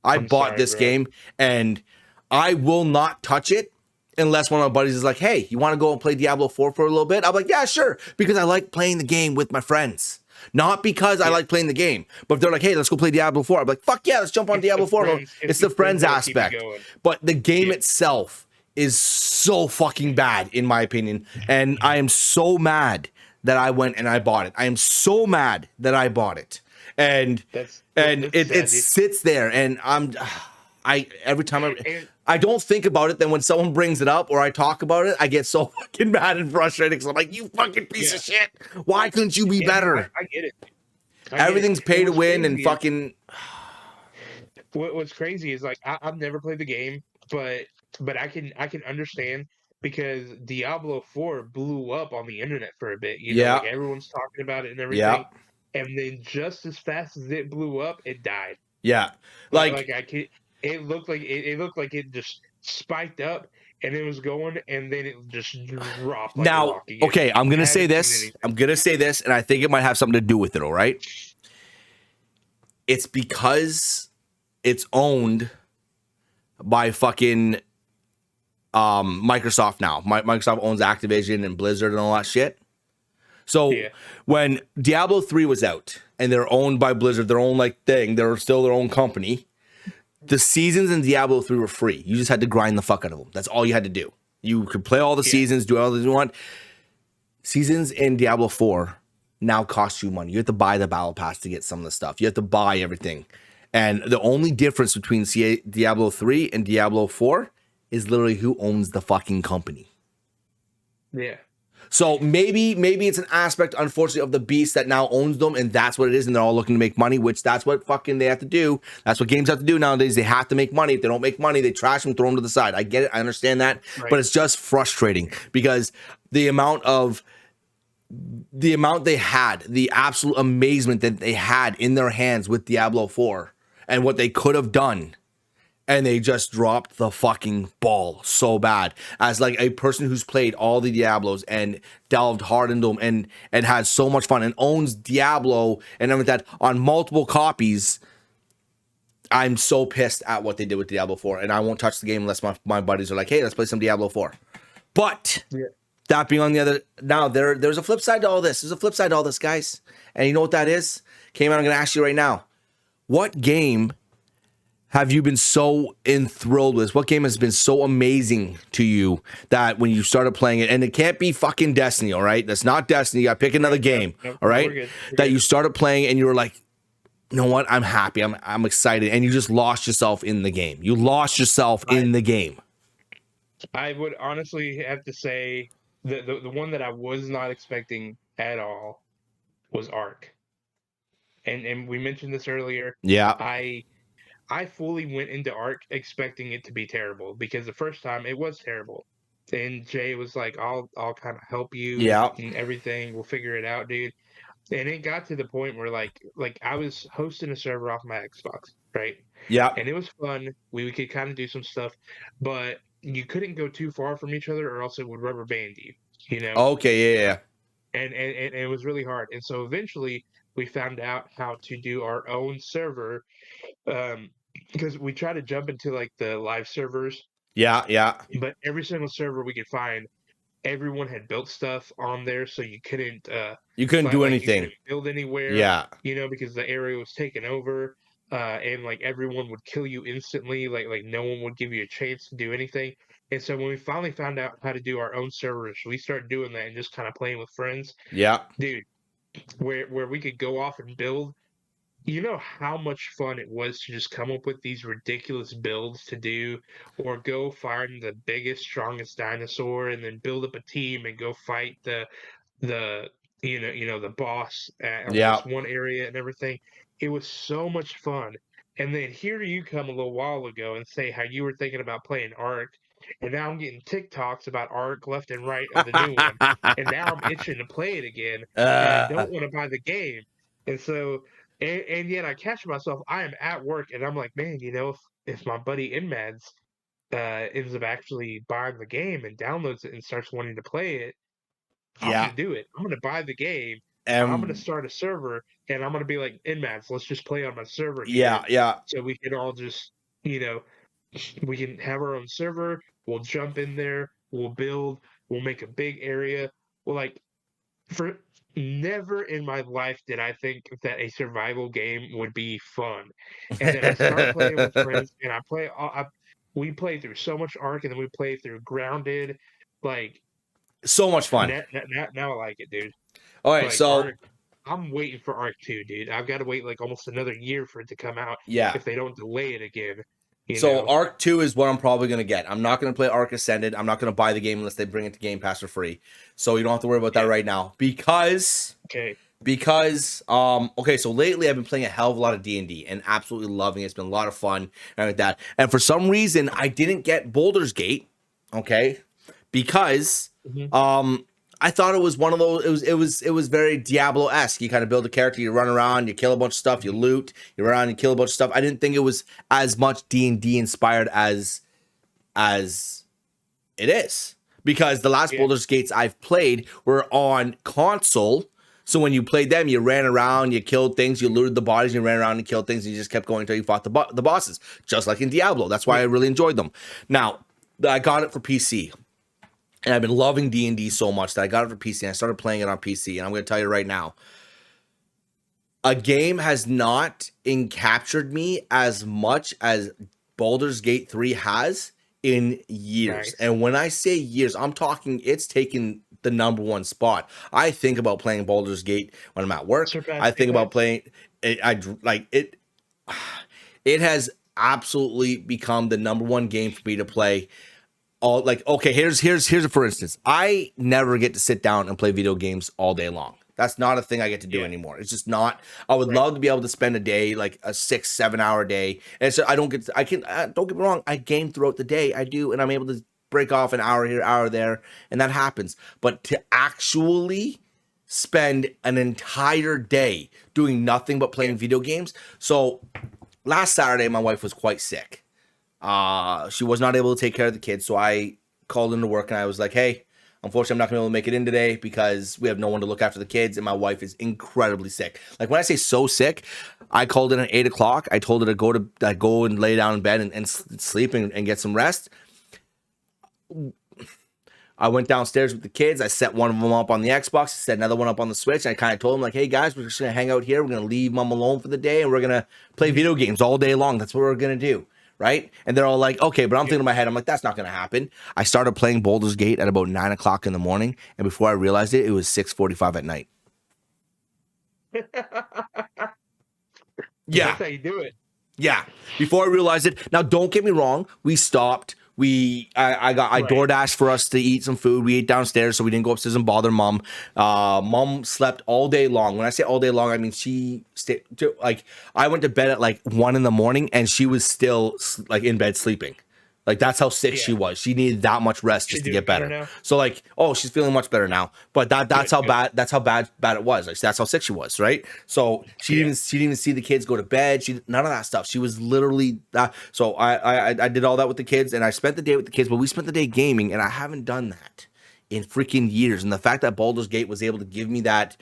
I bought this game, and I will not touch it unless one of my buddies is like, "Hey, you want to go and play Diablo 4 for a little bit?" I'm like, "Yeah, sure," because I like playing the game with my friends. Not because I like playing the game, but if they're like, "Hey, let's go play Diablo 4," I'm like, "Fuck yeah, let's jump on Diablo 4." It's the friends aspect. But the game itself is so fucking bad, in my opinion. And I am so mad that I went and I bought it. I am so mad that I bought it. And That's it sad, dude. sits there, and every time And I don't think about it. Then when someone brings it up or I talk about it, I get so fucking mad and frustrated because I'm like, you fucking piece yeah, of shit. Why couldn't you be yeah, no, better? I get it. I get it. Everything's pay And to what's win and crazy is fucking what's crazy is like I've never played the game, but I can understand because Diablo 4 blew up on the internet for a bit. Like yeah, everyone's talking about it and yeah, everything, and then just as fast as it blew up, it died. yeah. Like Like like I could, it looked like it just spiked up and it was going, and then it just dropped like a now, rock again. okay, I'm gonna say Haven't seen this. anything. I'm gonna say this, and I think it might have something to do with it. All right, it's because it's owned by fucking Microsoft now. Microsoft owns Activision and Blizzard and all that shit. So Yeah, when Diablo 3 was out and they're owned by Blizzard, their own like thing, they're still their own company. The seasons in Diablo 3 were free. You just had to grind the fuck out of them. That's all you had to do. You could play all the yeah, seasons, do all that you want. Seasons in Diablo 4 now cost you money. You have to buy the battle pass to get some of the stuff. You have to buy everything. And the only difference between Diablo 3 and Diablo 4 is literally who owns the fucking company. yeah. So maybe it's an aspect, unfortunately, of the beast that now owns them, and that's what it is, and they're all looking to make money, which that's what fucking they have to do. That's what games have to do nowadays. They have to make money. If they don't make money, they trash them, throw them to the side. I get it. I understand that. Right. But it's just frustrating because the amount they had, the absolute amazement that they had in their hands with Diablo 4 and what they could have done, and they just dropped the fucking ball so bad. As like a person who's played all the Diablos and delved hard into them and had so much fun and owns Diablo and everything like that on multiple copies, I'm so pissed at what they did with Diablo 4, and I won't touch the game unless my buddies are like, hey, let's play some Diablo 4. But Yeah. that being on the other, now there's a flip side to all this. There's a flip side to all this, guys. And you know what that is? Came out, I'm going to ask you right now. What game have you been so enthralled with? What game has been so amazing to you that when you started playing it, and it can't be fucking Destiny, all right? That's not Destiny. You got to pick another game, Nope, all right? we're good. We're That good. you started playing and you were like, you know what? I'm happy. I'm excited. And you just lost yourself in the game. You lost yourself in the game. I would honestly have to say the one that I was not expecting at all was Ark. And we mentioned this earlier. Yeah. I I fully went into Ark expecting it to be terrible because the first time it was terrible. And Jay was like, I'll kind of help you Yeah. and everything. We'll figure it out, dude. And it got to the point where like I was hosting a server off my Xbox, right? Yeah. And it was fun. We could kind of do some stuff, but you couldn't go too far from each other or else it would rubber band you, you know? Okay. Yeah. And it was really hard. And so eventually we found out how to do our own server, um, because we tried to jump into like the live servers, Yeah. Yeah. but every single server we could find, everyone had built stuff on there, so you couldn't You couldn't do you couldn't anything. build anywhere, Yeah. because the area was taken over, and like everyone would kill you instantly, like no one would give you a chance to do anything. And so when we finally found out how to do our own servers, we started doing that and just kind of playing with friends, Yeah. dude, where we could go off and build. You know how much fun it was to just come up with these ridiculous builds to do, or go find the biggest, strongest dinosaur and then build up a team and go fight the the boss on Yeah. this one area and everything. It was so much fun. And then here you come a little while ago and say how you were thinking about playing Ark, and now I'm getting TikToks about Ark left and right of the new one, and now I'm itching to play it again, and I uh, don't want to buy the game. And so, and yet I catch myself. I am at work, and I'm like, man, if my buddy Inmads ends up actually buying the game and downloads it and starts wanting to play it, I'm yeah. gonna do it. I'm gonna buy the game. I'm gonna And start a server, and I'm gonna be like, Inmads, let's just play on my server here, yeah. Yeah. so we can all just, you know, we can have our own server. We'll jump in there. We'll build. We'll make a big area. Well, like for never in my life did I think that a survival game would be fun. And then I start playing with friends, and I play. we played through so much Arc, and then we played through Grounded. Like So much fun. now I like it, dude. All right, Like so Arc, I'm waiting for Arc 2, dude. I've got to wait like almost another year for it to come out yeah. if they don't delay it again. You So know? Arc 2 is what I'm probably going to get. I'm not going to play Arc Ascended. I'm not going to buy the game unless they bring it to Game Pass for free. So you don't have to worry about that right now. Because okay, so lately I've been playing a hell of a lot of D&D and absolutely loving it. It's been a lot of fun and like that. And for some reason I didn't get Baldur's Gate, okay? Because I thought it was one of those. It was very Diablo-esque. You kind of build a character, you run around, you kill a bunch of stuff, you loot, you run around, you kill a bunch of stuff. I didn't think it was as much D&D inspired as it is, because the last Baldur's Gates I've played were on console. So when you played them, you ran around, you killed things, you looted the bodies, you ran around and killed things, and you just kept going until you fought the bosses, just like in Diablo. That's why I really enjoyed them. Now, I got it for PC. And I've been loving D&D so much that I got it for PC and I started playing it on PC. And I'm going to tell you right now, a game has not encaptured me as much as Baldur's Gate 3 has in years. Nice. And when I say years, I'm talking it's taken the #1 spot. I think about playing Baldur's Gate when I'm at work. I think about playing it. It has absolutely become the #1 game for me to play. Okay, here's a for instance. I never get to sit down and play video games all day long. That's not a thing I get to do anymore. It's just not. I would love to be able to spend a day, like a 6-7 hour day. And so don't get me wrong. I game throughout the day. I do. And I'm able to break off an hour here, hour there. And that happens. But to actually spend an entire day doing nothing but playing video games. So last Saturday, my wife was quite sick. She was not able to take care of the kids, so I called into work and I was like, hey, unfortunately, I'm not going to be able to make it in today because we have no one to look after the kids and my wife is incredibly sick. Like, when I say so sick, I called in at 8 o'clock. I told her to go and lay down in bed and sleep and get some rest. I went downstairs with the kids. I set one of them up on the Xbox, set another one up on the Switch. And I kind of told them, like, hey, guys, we're just going to hang out here. We're going to leave mom alone for the day and we're going to play video games all day long. That's what we're going to do. Right? And they're all like, okay, but I'm thinking in my head, I'm like, that's not going to happen. I started playing Baldur's Gate at about 9 o'clock in the morning. And before I realized it, it was 6:45 at night. Yeah. That's how you do it. Yeah. Before I realized it. Now, don't get me wrong. We stopped. I DoorDashed for us to eat some food. We ate downstairs, so we didn't go upstairs and bother mom. Mom slept all day long. When I say all day long, I mean she stayed. I went to bed at like 1 in the morning, and she was still like in bed sleeping. Like, that's how sick she was. She needed that much rest just to get better. So like, she's feeling much better now. But that's how bad it was. Like, that's how sick she was, right? So she didn't even see the kids go to bed. None of that stuff. She was literally that. So I did all that with the kids, and I spent the day with the kids, but we spent the day gaming, and I haven't done that in freaking years. And the fact that Baldur's Gate was able to give me that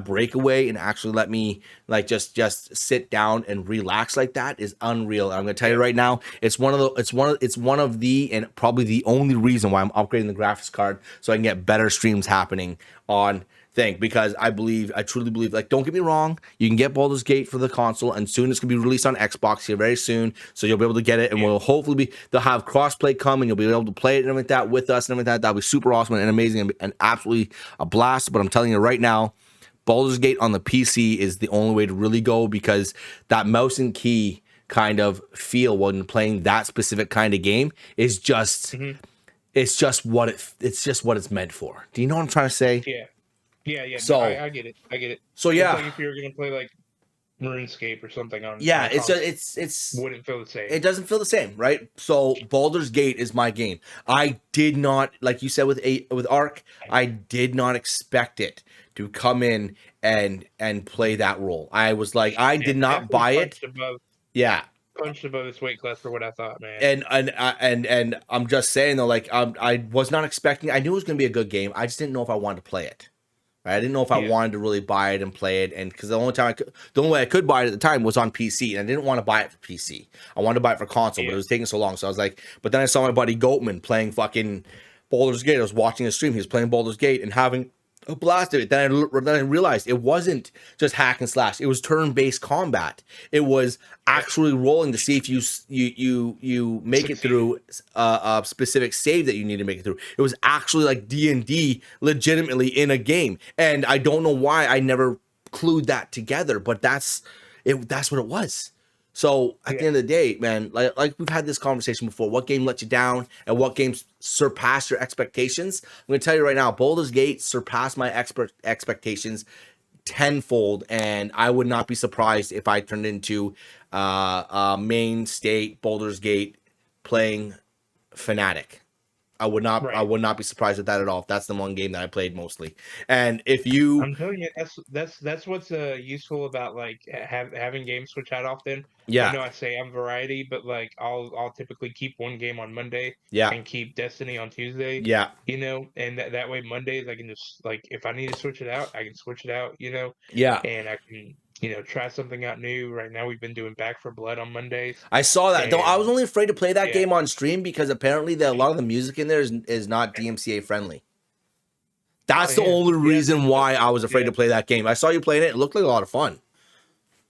breakaway and actually let me like just sit down and relax like that is unreal. And I'm gonna tell you right now, it's one of the and probably the only reason why I'm upgrading the graphics card so I can get better streams happening on thing, because I truly believe, like, don't get me wrong, you can get Baldur's Gate for the console, and soon it's gonna be released on Xbox here very soon, so you'll be able to get it, and we'll hopefully they'll have crossplay come, and you'll be able to play it and everything like that with us and everything like that. That'll be super awesome and amazing and absolutely a blast. But I'm telling you right now, Baldur's Gate on the PC is the only way to really go, because that mouse and key kind of feel when playing that specific kind of game is just it's just what it's meant for. Do you know what I'm trying to say? Yeah. So I get it. So yeah, it's like if you were gonna play like RuneScape or something on it's wouldn't feel the same. It doesn't feel the same, right? So Baldur's Gate is my game. I did not, like you said with Arc, I did not expect it to come in and play that role. I was like, I did not buy it. Punched above its weight class for what I thought, man. And I'm just saying though, like, I was not expecting. I knew it was gonna be a good game. I just didn't know if I wanted to play it. I didn't know if I wanted to really buy it and play it, and because the only way I could buy it at the time was on PC, and I didn't want to buy it for PC. I wanted to buy it for console, but it was taking so long. So I was like, but then I saw my buddy Goatman playing fucking Baldur's Gate. I was watching his stream. He was playing Baldur's Gate and having a blast of it. Then I realized it wasn't just hack and slash. It was turn-based combat. It was actually rolling to see if you make it through a specific save that you need to make it through. It was actually like D&D legitimately in a game. And I don't know why I never clued that together, but that's what it was. So at the end of the day, man, like we've had this conversation before, what game let you down and what games surpassed your expectations? I'm going to tell you right now, Baldur's Gate surpassed my expectations tenfold, and I would not be surprised if I turned into main state Baldur's Gate playing fanatic. I would not be surprised with that at all. If that's the one game that I played mostly. And if you, I'm telling you, that's what's useful about like having games switch out often. yeah, I know I say I'm variety, but like I'll typically keep one game on Monday yeah, and keep Destiny on Tuesday. yeah, And that way Mondays I can just like if I need to switch it out, I can switch it out. yeah. And I can try something out new. Right now we've been doing Back for Blood on Mondays. I saw that. Though I was And only afraid to play that yeah, game on stream because apparently a lot of the music in there is not DMCA friendly. That's the only reason why I was afraid to play that game. I saw you playing it. It looked like a lot of fun.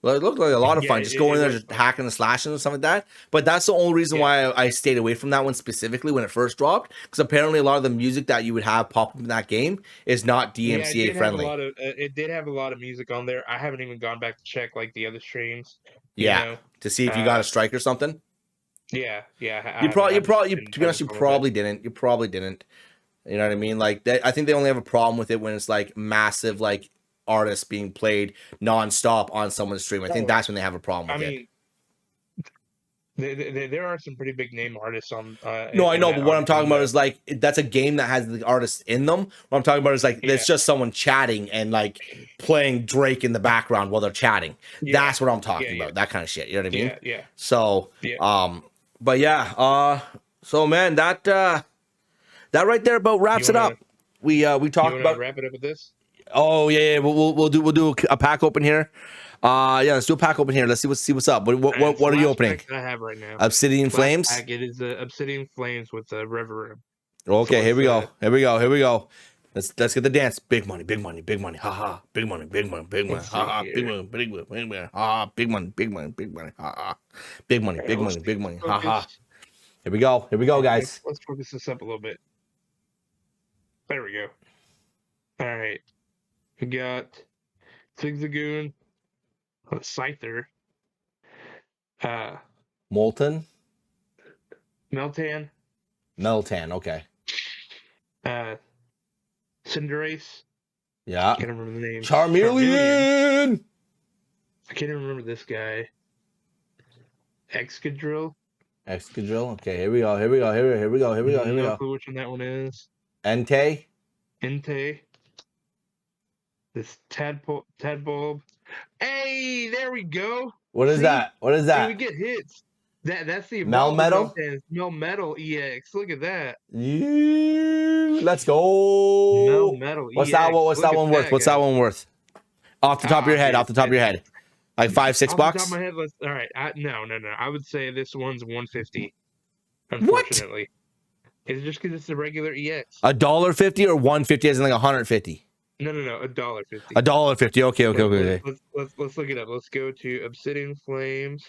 It looked like a lot of fun. Just going in there, just hacking and slashing and stuff like that. But that's the only reason why I stayed away from that one specifically when it first dropped. Because apparently a lot of the music that you would have pop up in that game is not DMCA friendly. It did have a lot of music on there. I haven't even gone back to check like the other streams. To see if you got a strike or something. Yeah. To be honest, you probably didn't. You probably didn't. You know what I mean? Like, I think they only have a problem with it when it's like massive, like artists being played nonstop on someone's stream. I think that's when they have a problem with it. There are some pretty big name artists on. No, I know, but what I'm talking about is like that's a game that has the artists in them. What I'm talking about is like it's just someone chatting and like playing Drake in the background while they're chatting. That's what I'm talking about. That kind of shit. You know what I mean? Yeah. So, but yeah, so man, that right there about wraps it up. We talked about wrap it up with this. Oh yeah. We'll do a pack open here. Let's do a pack open here. Let's see what's up. What are you opening? I have right now. Obsidian Flames. Pack, it is Obsidian Flames with the River Room. Okay, so here we go. Let's get the dance. Big money. Ha ha. Big money. Ha ha. Big money. Ha ha. Big money. Ha ha. Big money. Ha ha. Here we go, guys. Let's focus this up a little bit. There we go. All right. We got Zigzagoon, Scyther, Molten, Meltan, okay. Cinderace. Yeah. I can't remember the name. Charmeleon. I can't even remember this guy. Excadrill. Okay, here we go. No clue which one that one is. Entei. This Tadbulb. Hey, there we go. What is that? Hey, we get hits. That's the Melmetal? Melmetal EX. Look at that. Let's go. Melmetal EX. What's that one worth? What's that one worth? Off the top of your head. Like $5-6 bucks? Off the top of my head, all right. No. I would say this one's $150. Unfortunately. What? It's just because it's a regular EX. $1.50 or $150 as in like $150? No, $1.50. $1.50. Okay. Let's look it up. Let's go to Obsidian Flames.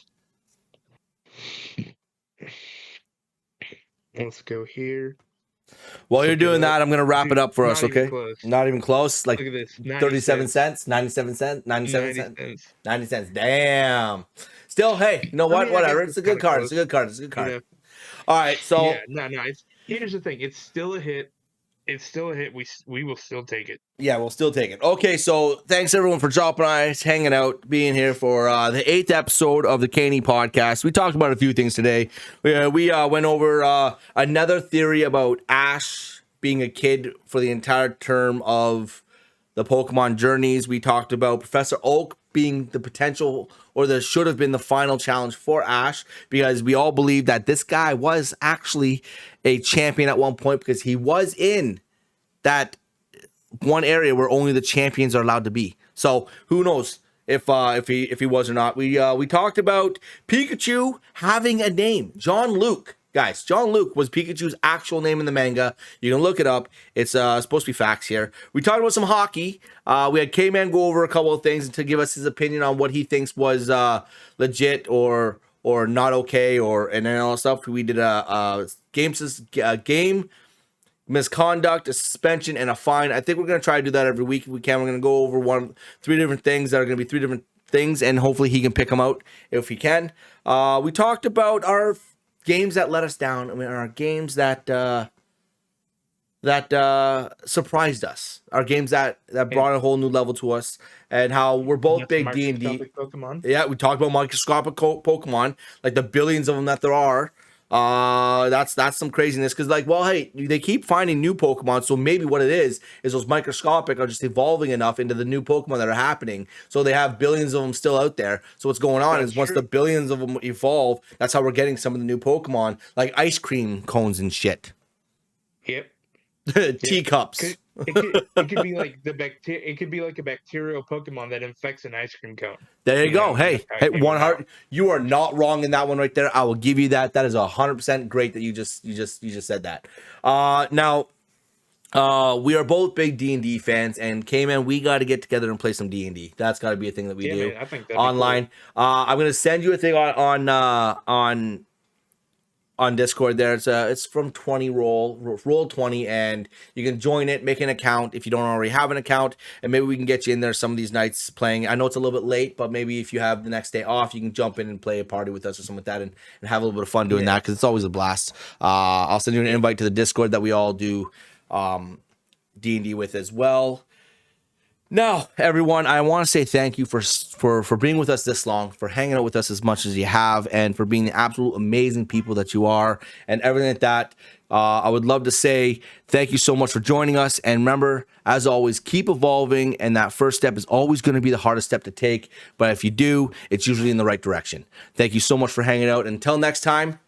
Let's go here. While you're doing that, I'm going to wrap it up for us, okay? Not even close. Like look at this. 37 cents, 97 cents, 97 cents, 90 cents. Damn. Still, hey, you know what? Whatever. It's a good card. It's a good card. Yeah. All right, so. Yeah, no. Here's the thing. It's still a hit. We will still take it. Yeah, we'll still take it. Okay, so thanks everyone for dropping by, hanging out, being here for the 8th episode of the KnE Podcast. We talked about a few things today. We went over another theory about Ash being a kid for the entire term of the Pokemon journeys. We talked about Professor Oak being the potential or the should have been the final challenge for Ash, because we all believe that this guy was actually a champion at one point because he was in that one area where only the champions are allowed to be. So who knows if he was or not. We talked about Pikachu having a name. John Luke Guys, John Luke was Pikachu's actual name in the manga. You can look it up. It's supposed to be facts here. We talked about some hockey. We had K-Man go over a couple of things to give us his opinion on what he thinks was legit or not okay, and then all that stuff. We did a game misconduct, a suspension, and a fine. I think we're going to try to do that every week if we can. We're going to go over three different things that are going to be three different things, and hopefully he can pick them out if he can. We talked about our games that let us down. I mean, our games that surprised us. Our games that brought a whole new level to us, and how we're both big D&D. Pokemon. Yeah, we talked about microscopic Pokemon, like the billions of them that there are. That's some craziness, because like, well, hey, they keep finding new Pokemon, so maybe what it is those microscopic are just evolving enough into the new Pokemon that are happening, so they have billions of them still out there. So what's going on is once the billions of them evolve, that's how we're getting some of the new Pokemon, like ice cream cones and shit. Yep. Teacups. It could be like it could be like a bacterial Pokemon that infects an ice cream cone. There you go. Hey, 100. You are not wrong in that one right there. I will give you that. That is 100% great that you just said that. Now, we are both big D&D fans, and K-Man, we got to get together and play some D&D. That's got to be a thing that we do. Man, I think online. Cool. I'm gonna send you a thing on Discord there. It's from 20 roll 20, and you can join it, make an account if you don't already have an account, and maybe we can get you in there some of these nights playing. I know it's a little bit late, but maybe if you have the next day off, you can jump in and play a party with us or something like that, and have a little bit of fun doing that, because it's always a blast. I'll send you an invite to the Discord that we all do D&D with as well. Now, everyone, I want to say thank you for being with us this long, for hanging out with us as much as you have, and for being the absolute amazing people that you are, and everything like that. I would love to say thank you so much for joining us. And remember, as always, keep evolving. And that first step is always going to be the hardest step to take. But if you do, it's usually in the right direction. Thank you so much for hanging out. Until next time,